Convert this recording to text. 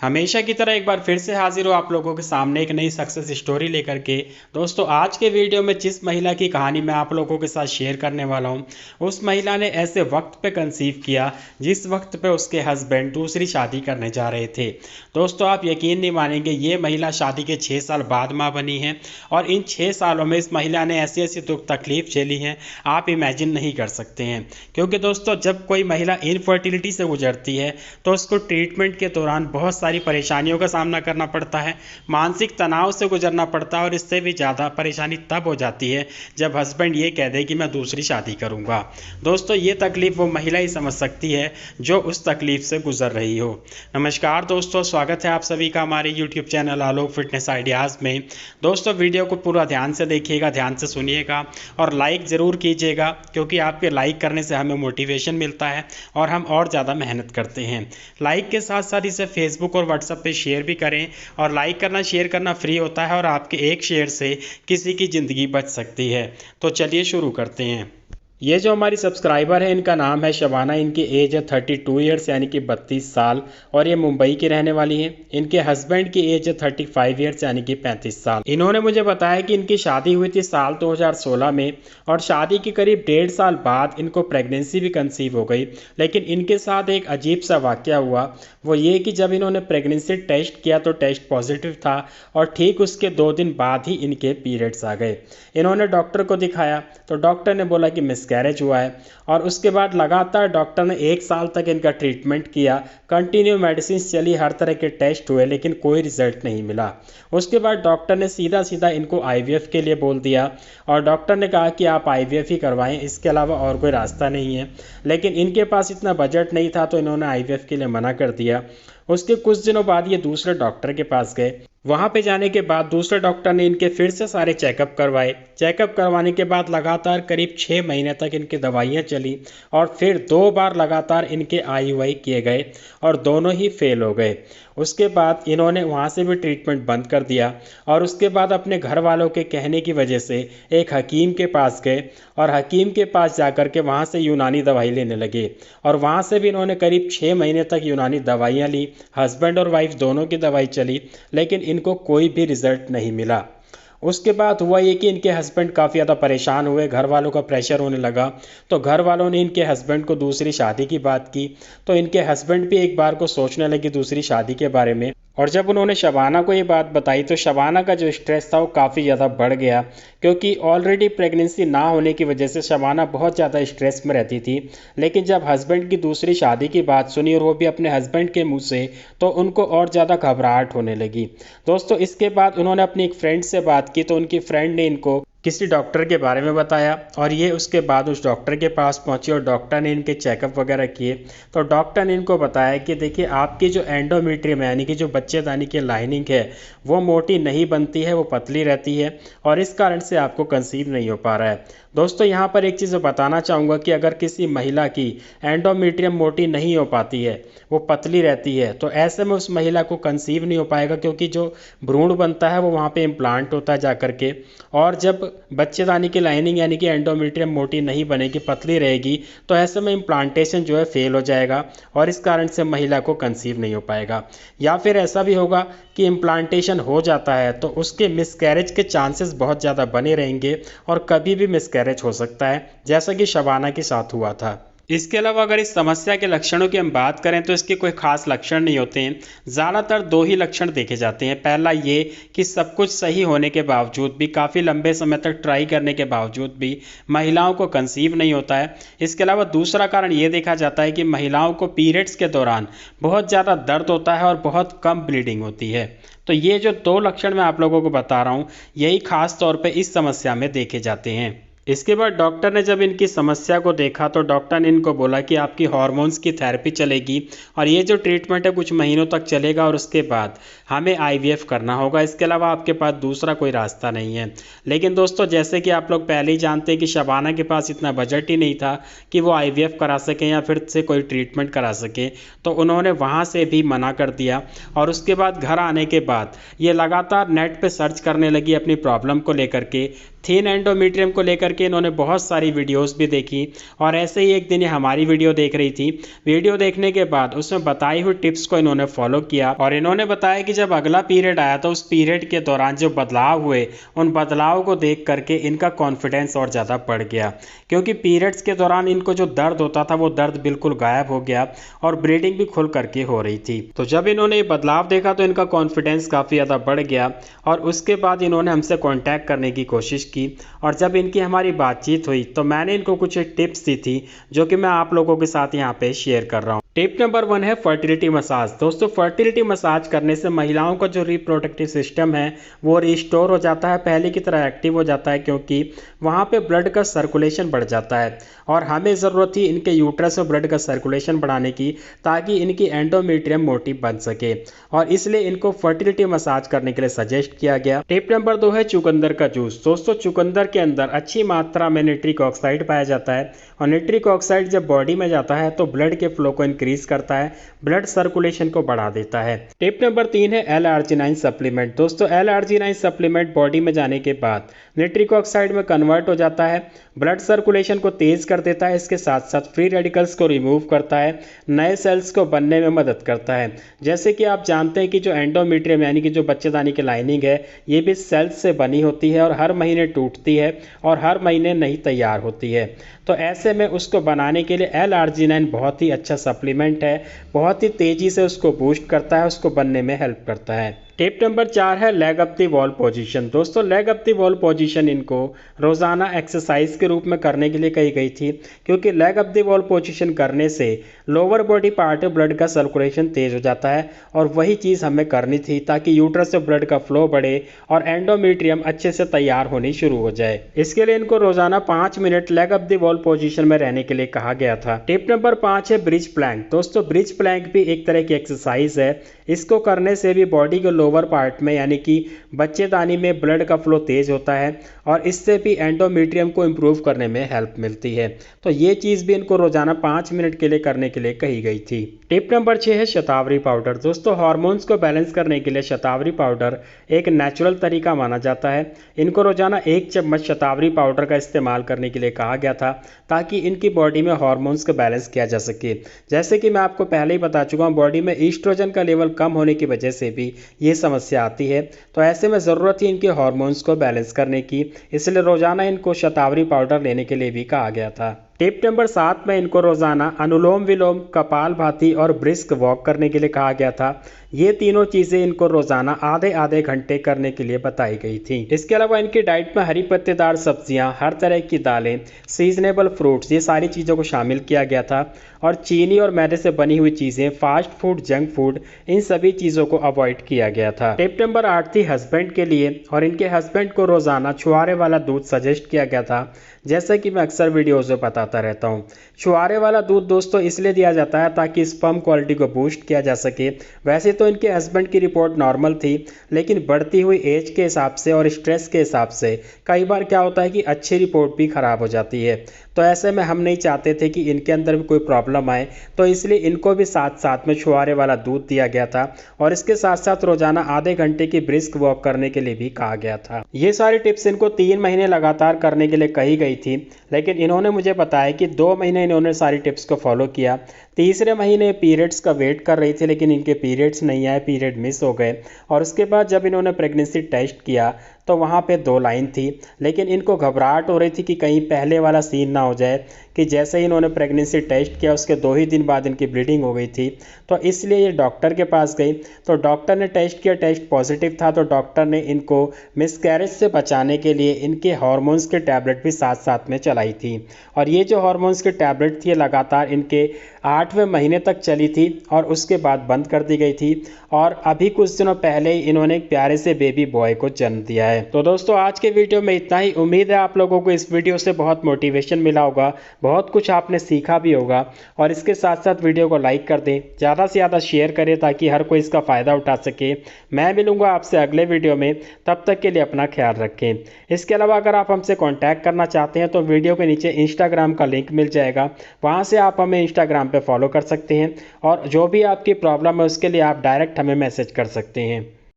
हमेशा की तरह एक बार फिर से हाजिर हो आप लोगों के सामने एक नई सक्सेस स्टोरी लेकर के। दोस्तों, आज के वीडियो में जिस महिला की कहानी मैं आप लोगों के साथ शेयर करने वाला हूं, उस महिला ने ऐसे वक्त पे कंसीव किया जिस वक्त पे उसके हस्बैंड दूसरी शादी करने जा रहे थे। दोस्तों, आप यकीन नहीं मानेंगे, ये महिला शादी के 6 साल बाद माँ बनी है और इन 6 सालों में इस महिला ने ऐसी ऐसी दुख तकलीफ झेली है, आप इमेजिन नहीं कर सकते हैं। क्योंकि दोस्तों, जब कोई महिला इनफर्टिलिटी से गुजरती है तो उसको ट्रीटमेंट के दौरान बहुत सारी परेशानियों का सामना करना पड़ता है, मानसिक तनाव से गुजरना पड़ता है और इससे भी ज़्यादा परेशानी तब हो जाती है जब हस्बैंड ये कह दे कि मैं दूसरी शादी करूँगा। दोस्तों, ये तकलीफ़ वो महिला ही समझ सकती है जो उस तकलीफ़ से गुजर रही हो। नमस्कार दोस्तों, स्वागत है आप सभी का हमारे यूट्यूब चैनल आलोक फिटनेस आइडियाज़ में। दोस्तों, वीडियो को पूरा ध्यान से देखिएगा, ध्यान से सुनिएगा और लाइक ज़रूर कीजिएगा, क्योंकि आपके लाइक करने से हमें मोटिवेशन मिलता है और हम और ज़्यादा मेहनत करते हैं। लाइक के साथ साथ इसे फेसबुक और व्हाट्सएप पे शेयर भी करें और लाइक करना शेयर करना फ्री होता है और आपके एक शेयर से किसी की ज़िंदगी बच सकती है। तो चलिए शुरू करते हैं। ये जो हमारी सब्सक्राइबर है, इनका नाम है शबाना, इनकी एज है 32 ईयर्स यानी कि 32 साल और ये मुंबई की रहने वाली हैं। इनके हस्बैंड की एज है 35 ईयर्स यानी कि 35 साल। इन्होंने मुझे बताया कि इनकी शादी हुई थी साल 2016 में और शादी के करीब 1.5 साल बाद इनको प्रेगनेंसी भी कंसीव हो गई। लेकिन इनके साथ एक अजीब सा वाक़या हुआ, वो ये कि जब इन्होंने प्रेगनेंसी टेस्ट किया तो टेस्ट पॉजिटिव था और ठीक उसके 2 दिन बाद ही इनके पीरियड्स आ गए। इन्होंने डॉक्टर को दिखाया तो डॉक्टर ने बोला कि मिसकैरेज हुआ है और उसके बाद लगातार डॉक्टर ने 1 साल तक इनका ट्रीटमेंट किया, कंटिन्यू मेडिसिन चली, हर तरह के टेस्ट हुए, लेकिन कोई रिजल्ट नहीं मिला। उसके बाद डॉक्टर ने सीधा सीधा इनको आईवीएफ के लिए बोल दिया और डॉक्टर ने कहा कि आप आईवीएफ ही करवाएं, इसके अलावा और कोई रास्ता नहीं है। लेकिन इनके पास इतना बजट नहीं था तो इन्होंने आईवीएफ के लिए मना कर दिया। उसके कुछ दिनों बाद ये दूसरे डॉक्टर के पास गए। वहाँ पे जाने के बाद दूसरे डॉक्टर ने इनके फिर से सारे चेकअप करवाए। चेकअप करवाने के बाद लगातार करीब 6 महीने तक इनकी दवाइयाँ चली और फिर 2 बार लगातार इनके आईयूआई किए गए और दोनों ही फेल हो गए। उसके बाद इन्होंने वहाँ से भी ट्रीटमेंट बंद कर दिया और उसके बाद अपने घर वालों के कहने की वजह से एक हकीम के पास गए और हकीम के पास जाकर के वहाँ से यूनानी दवाई लेने लगे और वहाँ से भी इन्होंने करीब 6 महीने तक यूनानी दवाइयाँ ली। हस्बैंड और वाइफ दोनों की दवाई चली, लेकिन इनको कोई भी रिजल्ट नहीं मिला। उसके बाद हुआ ये कि इनके हस्बैंड काफ़ी ज़्यादा परेशान हुए, घर वालों का प्रेशर होने लगा तो घर वालों ने इनके हस्बैंड को दूसरी शादी की बात की। तो इनके हस्बैंड भी एक बार को सोचने लगे दूसरी शादी के बारे में और जब उन्होंने शबाना को ये बात बताई तो शबाना का जो स्ट्रेस था वो काफ़ी ज़्यादा बढ़ गया, क्योंकि ऑलरेडी प्रेगनेंसी ना होने की वजह से शबाना बहुत ज़्यादा स्ट्रेस में रहती थी। लेकिन जब हस्बैंड की दूसरी शादी की बात सुनी और वो भी अपने हस्बैंड के मुंह से, तो उनको और ज़्यादा घबराहट होने लगी। दोस्तों, इसके बाद उन्होंने अपनी एक फ्रेंड से बात की तो उनकी फ्रेंड ने इनको किसी डॉक्टर के बारे में बताया और ये उसके बाद उस डॉक्टर के पास पहुंची और डॉक्टर ने इनके चेकअप वगैरह किए तो डॉक्टर ने इनको बताया कि देखिए, आपकी जो एंडोमेट्रियम यानी कि जो बच्चेदानी की लाइनिंग है वो मोटी नहीं बनती है, वो पतली रहती है और इस कारण से आपको कंसीव नहीं हो पा रहा है। दोस्तों, यहाँ पर एक चीज़ बताना चाहूँगा कि अगर किसी महिला की एंडोमेट्रियम मोटी नहीं हो पाती है, वो पतली रहती है, तो ऐसे में उस महिला को कंसीव नहीं हो पाएगा, क्योंकि जो भ्रूण बनता है वो वहाँ पे इम्प्लांट होता है जा करके। और जब बच्चेदानी की लाइनिंग यानी कि एंडोमेट्रियम मोटी नहीं बनेगी, पतली रहेगी, तो ऐसे में इम्प्लांटेशन जो है फेल हो जाएगा और इस कारण से महिला को कंसीव नहीं हो पाएगा। या फिर ऐसा भी होगा कि इम्प्लांटेशन हो जाता है तो उसके मिसकैरेज के चांसेस बहुत ज़्यादा बने रहेंगे और कभी भी मिसकैरेज हो सकता है, जैसा कि शबाना के साथ हुआ था। इसके अलावा अगर इस समस्या के लक्षणों की हम बात करें तो इसके कोई खास लक्षण नहीं होते हैं। ज़्यादातर 2 ही लक्षण देखे जाते हैं। पहला ये कि सब कुछ सही होने के बावजूद भी, काफ़ी लंबे समय तक ट्राई करने के बावजूद भी महिलाओं को कंसीव नहीं होता है। इसके अलावा दूसरा कारण ये देखा जाता है कि महिलाओं को पीरियड्स के दौरान बहुत ज़्यादा दर्द होता है और बहुत कम ब्लीडिंग होती है। तो ये जो 2 लक्षण मैं आप लोगों को बता रहा हूँ, यही खास तौर पे इस समस्या में देखे जाते हैं। इसके बाद डॉक्टर ने जब इनकी समस्या को देखा तो डॉक्टर ने इनको बोला कि आपकी हार्मोन्स की थेरेपी चलेगी और ये जो ट्रीटमेंट है कुछ महीनों तक चलेगा और उसके बाद हमें आईवीएफ करना होगा, इसके अलावा आपके पास दूसरा कोई रास्ता नहीं है। लेकिन दोस्तों, जैसे कि आप लोग पहले ही जानते हैं कि शबाना के पास इतना बजट ही नहीं था कि वो आईवीएफ करा सकें या फिर से कोई ट्रीटमेंट करा सकें, तो उन्होंने वहाँ से भी मना कर दिया। और उसके बाद घर आने के बाद ये लगातार नेट पर सर्च करने लगी अपनी प्रॉब्लम को लेकर के, थिन एंडोमेट्रियम को लेकर करके इन्होंने बहुत सारी वीडियोस भी देखी और ऐसे ही एक दिन ये हमारी वीडियो देख रही थी। वीडियो देखने के बाद उसमें बताई हुई टिप्स को इन्होंने फॉलो किया और इन्होंने बताया कि जब अगला पीरियड आया तो उस पीरियड के दौरान जो बदलाव हुए उन बदलाव को देख करके इनका कॉन्फिडेंस और ज़्यादा बढ़ गया, क्योंकि पीरियड्स के दौरान इनको जो दर्द होता था वो दर्द बिल्कुल गायब हो गया और ब्लीडिंग भी खुल करके हो रही थी। तो जब इन्होंने ये बदलाव देखा तो इनका कॉन्फिडेंस काफ़ी ज़्यादा बढ़ गया और उसके बाद इन्होंने हमसे कांटेक्ट करने की कोशिश की और जब इनकी हमारी बातचीत हुई तो मैंने इनको कुछ टिप्स दी थी जो कि मैं आप लोगों के साथ यहाँ पे शेयर कर रहा हूँ। टिप नंबर 1 है फर्टिलिटी मसाज। दोस्तों, फर्टिलिटी मसाज करने से महिलाओं का जो रिप्रोडक्टिव सिस्टम है वो रिस्टोर हो जाता है, पहले की तरह एक्टिव हो जाता है, क्योंकि वहाँ पे ब्लड का सर्कुलेशन बढ़ जाता है और हमें ज़रूरत थी इनके यूट्रस में ब्लड का सर्कुलेशन बढ़ाने की ताकि इनकी एंडोमेट्रियम मोटी बन सके और इसलिए इनको फर्टिलिटी मसाज करने के लिए सजेस्ट किया गया। टिप नंबर 2 है चुकंदर का जूस। दोस्तों, चुकंदर के अंदर अच्छी मात्रा में नाइट्रिक ऑक्साइड पाया जाता है और नाइट्रिक ऑक्साइड जब बॉडी में जाता है तो ब्लड के फ्लो को इंक्रीज करता है, ब्लड सर्कुलेशन को बढ़ा देता है। टिप नंबर 3 है L-आर्जिनाइन सप्लीमेंट। दोस्तों, L-आर्जिनाइन सप्लीमेंट बॉडी में जाने के बाद नाइट्रिक ऑक्साइड में कन्वर्ट हो जाता है, ब्लड सर्कुलेशन को तेज कर देता है, इसके साथ साथ फ्री रेडिकल्स को रिमूव करता है, नए सेल्स को बनने में मदद करता है। जैसे कि आप जानते हैं कि जो एंडोमेट्रियम यानी कि जो बच्चेदानी की लाइनिंग है ये भी सेल्स से बनी होती है और हर महीने टूटती है और हर महीने नई तैयार होती है। तो ऐसे में उसको बनाने के लिए L-आर्जिनाइन बहुत ही अच्छा सप्लीमेंट है, बहुत ही तेज़ी से उसको बूस्ट करता है, उसको बनने में हेल्प करता है। टिप नंबर 4 है leg up the wall position. दोस्तों, leg up the wall position इनको रोज़ाना एक्सरसाइज के रूप में करने के लिए कही गई थी, क्योंकि leg up the wall position करने से लोअर बॉडी पार्ट में ब्लड का सर्कुलेशन तेज हो जाता है और वही चीज़ हमें करनी थी ताकि यूट्रस से ब्लड का फ्लो बढ़े और एंडोमेट्रियम अच्छे से तैयार होनी शुरू हो जाए। इसके लिए इनको रोज़ाना 5 minute leg up the wall position में रहने के लिए कहा गया था। टिप नंबर 5 है ब्रिज प्लैंक। दोस्तों, ब्रिज प्लैंक भी एक तरह की एक्सरसाइज है, इसको करने से भी बॉडी के लोअर पार्ट में यानी कि बच्चेदानी में ब्लड का फ्लो तेज होता है और इससे भी एंडोमेट्रियम को इम्प्रूव करने में हेल्प मिलती है। तो ये चीज़ भी इनको रोजाना 5 मिनट के लिए करने के लिए कही गई थी। टिप नंबर 6 है शतावरी पाउडर। दोस्तों, हार्मोन्स को बैलेंस करने के लिए शतावरी पाउडर एक नेचुरल तरीका माना जाता है। इनको रोजाना 1 चम्मच शतावरी पाउडर का इस्तेमाल करने के लिए कहा गया था ताकि इनकी बॉडी में हार्मोन्स को बैलेंस किया जा सके। जैसे कि मैं आपको पहले ही बता चुका हूँ, बॉडी में ईस्ट्रोजन का लेवल कम होने की वजह से भी ये समस्या आती है, तो ऐसे में ज़रूरत थी इनके हार्मोन्स को बैलेंस करने की, इसलिए रोजाना इनको शतावरी पाउडर लेने के लिए भी कहा गया था। टिप नंबर 7 में इनको रोजाना अनुलोम विलोम, कपालभाति और ब्रिस्क वॉक करने के लिए कहा गया था। ये तीनों चीज़ें इनको रोजाना आधे आधे घंटे करने के लिए बताई गई थी। इसके अलावा इनकी डाइट में हरी पत्तेदार सब्जियां, हर तरह की दालें, सीजनेबल फ्रूट्स, ये सारी चीज़ों को शामिल किया गया था और चीनी और मैदे से बनी हुई चीज़ें, फास्ट फूड, जंक फूड, इन सभी चीज़ों को अवॉइड किया गया था। टिप नंबर 8 थी हस्बैंड के लिए, और इनके हस्बैंड को रोजाना छुआरे वाला दूध सजेस्ट किया गया था, जैसा कि मैं अक्सर वीडियोज़ में बताता रहता हूँ। छुआरे वाला दूध दोस्तों इसलिए दिया जाता है ताकि स्पर्म क्वालिटी को बूस्ट किया जा सके। वैसे तो इनके हस्बैंड की रिपोर्ट नॉर्मल थी, लेकिन बढ़ती हुई एज के हिसाब से और स्ट्रेस के हिसाब से कई बार क्या होता है कि अच्छी रिपोर्ट भी ख़राब हो जाती है। तो ऐसे में हम नहीं चाहते थे कि इनके अंदर भी कोई प्रॉब्लम आए, तो इसलिए इनको भी साथ साथ में छुआरे वाला दूध दिया गया था और इसके साथ साथ रोजाना आधे घंटे की ब्रिस्क वॉक करने के लिए भी कहा गया था। ये सारी टिप्स इनको 3 महीने लगातार करने के लिए कही गई थी, लेकिन इन्होंने मुझे बताया कि 2 महीने इन्होंने सारी टिप्स को फॉलो किया। तीसरे महीने पीरियड्स का वेट कर रही थी, लेकिन इनके पीरियड्स नहीं आए, पीरियड मिस हो गए। और उसके बाद जब इन्होंने प्रेगनेंसी टेस्ट किया तो वहाँ पे 2 लाइन थी, लेकिन इनको घबराहट हो रही थी कि कहीं पहले वाला सीन ना हो जाए कि जैसे ही इन्होंने प्रेगनेंसी टेस्ट किया उसके 2 ही दिन बाद इनकी ब्लीडिंग हो गई थी। तो इसलिए ये डॉक्टर के पास गई, तो डॉक्टर ने टेस्ट किया, टेस्ट पॉजिटिव था, तो डॉक्टर ने इनको मिसकैरेज से बचाने के लिए इनके हार्मोन्स के टैबलेट भी साथ साथ में चलाई थी। और ये जो हार्मोन्स के टैबलेट थी लगातार इनके 8वें महीने तक चली थी और उसके बाद बंद कर दी गई थी। और अभी कुछ दिनों पहले ही इन्होंने एक प्यारे से बेबी बॉय को जन्म दिया है। तो दोस्तों, आज के वीडियो में इतना ही। उम्मीद है आप लोगों को इस वीडियो से बहुत मोटिवेशन मिला होगा, बहुत कुछ आपने सीखा भी होगा। और इसके साथ साथ वीडियो को लाइक कर दें, ज़्यादा से ज़्यादा शेयर करें ताकि हर कोई इसका फ़ायदा उठा सके। मैं मिलूंगा आपसे अगले वीडियो में, तब तक के लिए अपना ख्याल रखें। इसके अलावा अगर आप हमसे कॉन्टैक्ट करना चाहते हैं तो वीडियो के नीचे इंस्टाग्राम का लिंक मिल जाएगा, वहाँ से आप हमें इंस्टाग्राम पर फॉलो कर सकते हैं और जो भी आपकी प्रॉब्लम है उसके लिए आप डायरेक्ट हमें मैसेज कर सकते हैं।